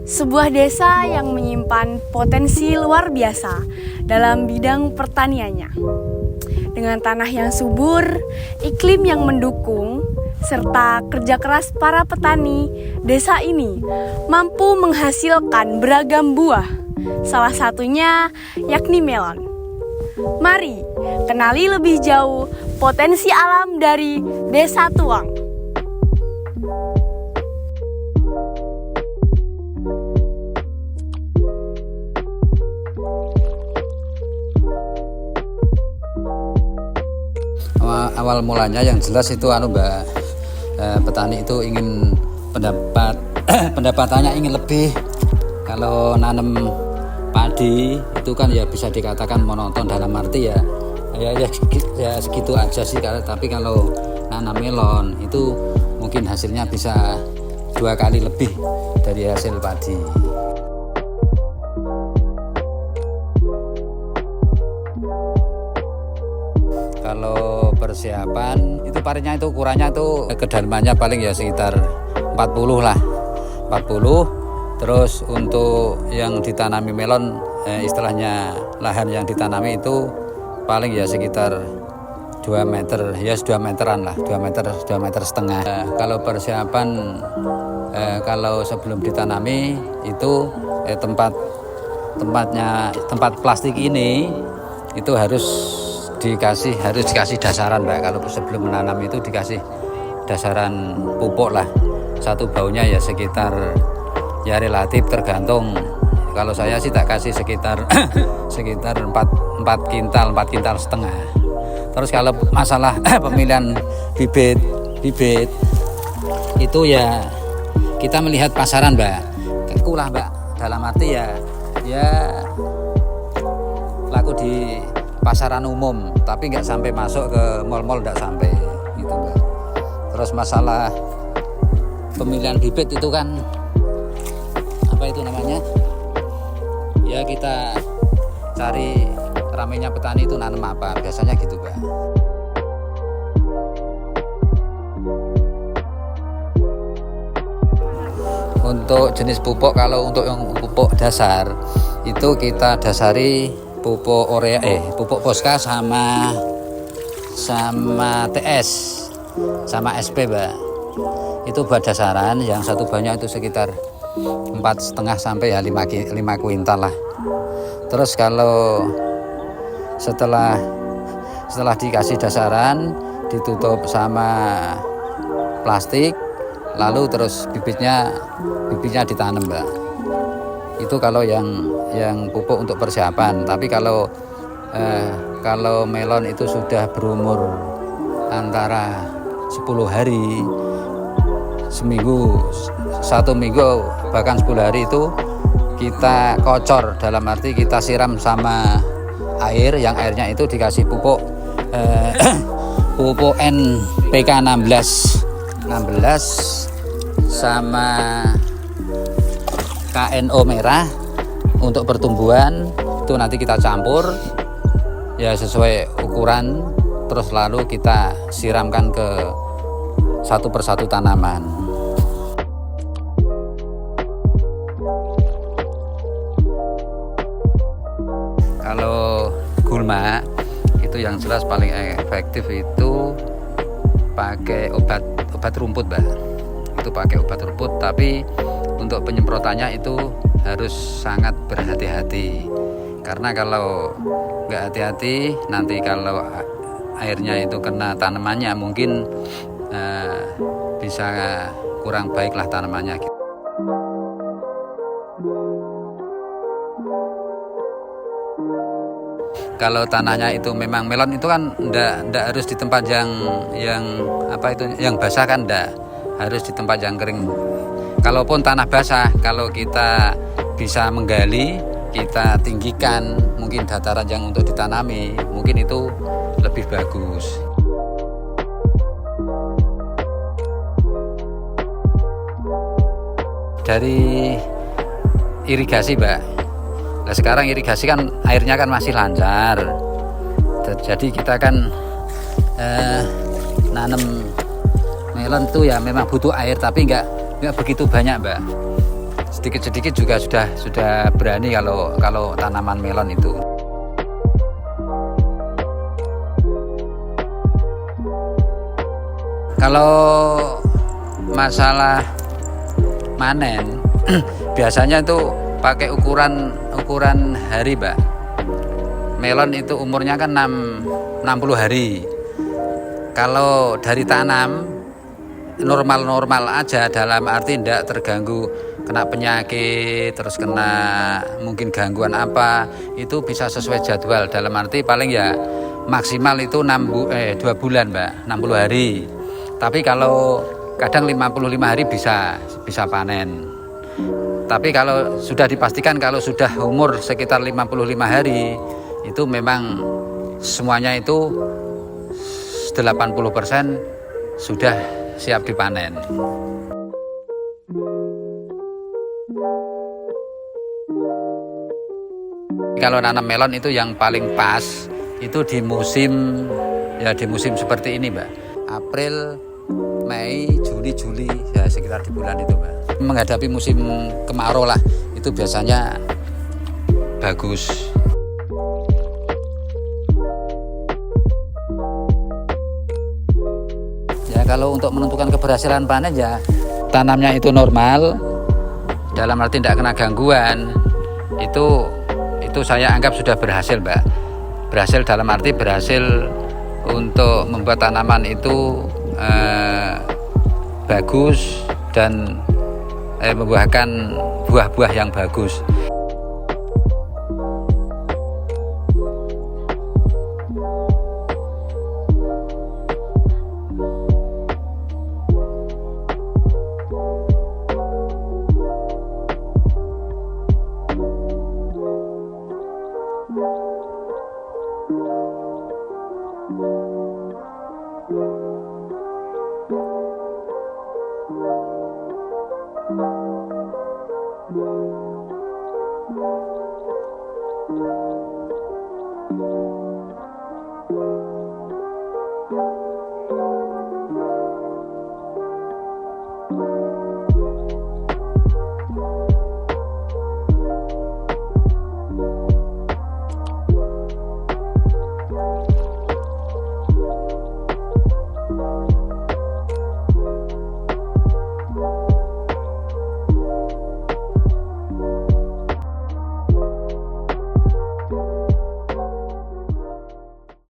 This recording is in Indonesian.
Sebuah desa yang menyimpan potensi luar biasa dalam bidang pertaniannya. Dengan tanah yang subur, iklim yang mendukung, serta kerja keras para petani, desa ini mampu menghasilkan beragam buah, salah satunya yakni melon. Mari kenali lebih jauh potensi alam dari Desa Tuang. Awal mulanya yang jelas itu Mbak, petani itu ingin pendapatannya ingin lebih. Kalau nanam padi itu kan ya bisa dikatakan monoton, dalam arti ya segitu aja sih. Tapi kalau nanam melon itu mungkin hasilnya bisa 2 kali lebih dari hasil padi. Kalau persiapan itu parinnya itu ukurannya itu kedalamannya paling ya sekitar 40 lah, 40. Terus untuk yang ditanami melon, istilahnya lahan yang ditanami itu paling ya sekitar 2 meter, ya 2 meteran lah, 2 meter setengah. Kalau persiapan kalau sebelum ditanami itu tempat plastik ini itu harus dikasih dasaran Mbak. Kalau sebelum menanam itu dikasih dasaran pupuk lah. Satu baunya ya sekitar ya relatif tergantung. Kalau saya sih tak kasih sekitar 4 kintal setengah. Terus kalau masalah pemilihan bibit itu ya kita melihat pasaran Mbak. Ikulah Mbak, dalam arti ya laku di pasaran umum, tapi nggak sampai masuk ke mal-mal, nggak sampai gitu Mbak. Terus masalah pemilihan bibit itu kan apa itu namanya, ya kita cari ramainya petani itu nanam apa, biasanya gitu Mbak. Untuk jenis pupuk, kalau untuk yang pupuk dasar itu kita dasari pupuk urea, pupuk Posca sama TS sama SP Mbak. Itu buat dasaran, yang satu banyak itu sekitar 4,5 sampai ya 5 kuintal lah. Terus kalau setelah dikasih dasaran ditutup sama plastik, lalu terus bibitnya ditanam Mbak. Itu kalau yang pupuk untuk persiapan. Tapi kalau melon itu sudah berumur antara 10 hari, seminggu, 1 minggu, bahkan 10 hari itu kita kocor, dalam arti kita siram sama air, yang airnya itu dikasih pupuk pupuk NPK 16 sama KNO merah untuk pertumbuhan. Itu nanti kita campur ya sesuai ukuran, terus lalu kita siramkan ke satu persatu tanaman. Kalau gulma itu yang jelas paling efektif itu pakai obat rumput Mbak. Itu pakai obat rumput, tapi untuk penyemprotannya itu harus sangat berhati-hati, karena kalau nggak hati-hati nanti kalau airnya itu kena tanamannya mungkin bisa kurang baiklah tanamannya. Kalau tanahnya itu memang melon itu kan ndak harus di tempat yang basah kan, ndak harus di tempat yang kering. Kalaupun tanah basah, kalau kita bisa menggali, kita tinggikan mungkin dataran yang untuk ditanami, mungkin itu lebih bagus. Dari irigasi Mbak, nah sekarang irigasi kan airnya kan masih lancar, jadi kita kan nanam melon itu ya memang butuh air tapi nggak begitu banyak Mbak. Sedikit-sedikit juga sudah berani kalau tanaman melon itu. Kalau masalah manen biasanya itu pakai ukuran hari Mbak. Melon itu umurnya kan 60 hari. Kalau dari tanam normal aja, dalam arti tidak terganggu kena penyakit, terus kena mungkin gangguan apa, itu bisa sesuai jadwal. Dalam arti paling ya maksimal itu 2 bulan Mbak, 60 hari. Tapi kalau kadang 55 hari bisa panen. Tapi kalau sudah dipastikan kalau sudah umur sekitar 55 hari itu memang semuanya itu 80% sudah siap dipanen. Kalau nanam melon itu yang paling pas itu di musim seperti ini Mbak. April, Mei, Juni, ya sekitar di bulan itu Mbak. Menghadapi musim kemarau lah, itu biasanya bagus. Ya kalau untuk menentukan keberhasilan panen ya tanamnya itu normal, dalam arti tidak kena gangguan, itu saya anggap sudah berhasil Mbak. Berhasil dalam arti berhasil untuk membuat tanaman itu bagus dan membuahkan buah-buah yang bagus.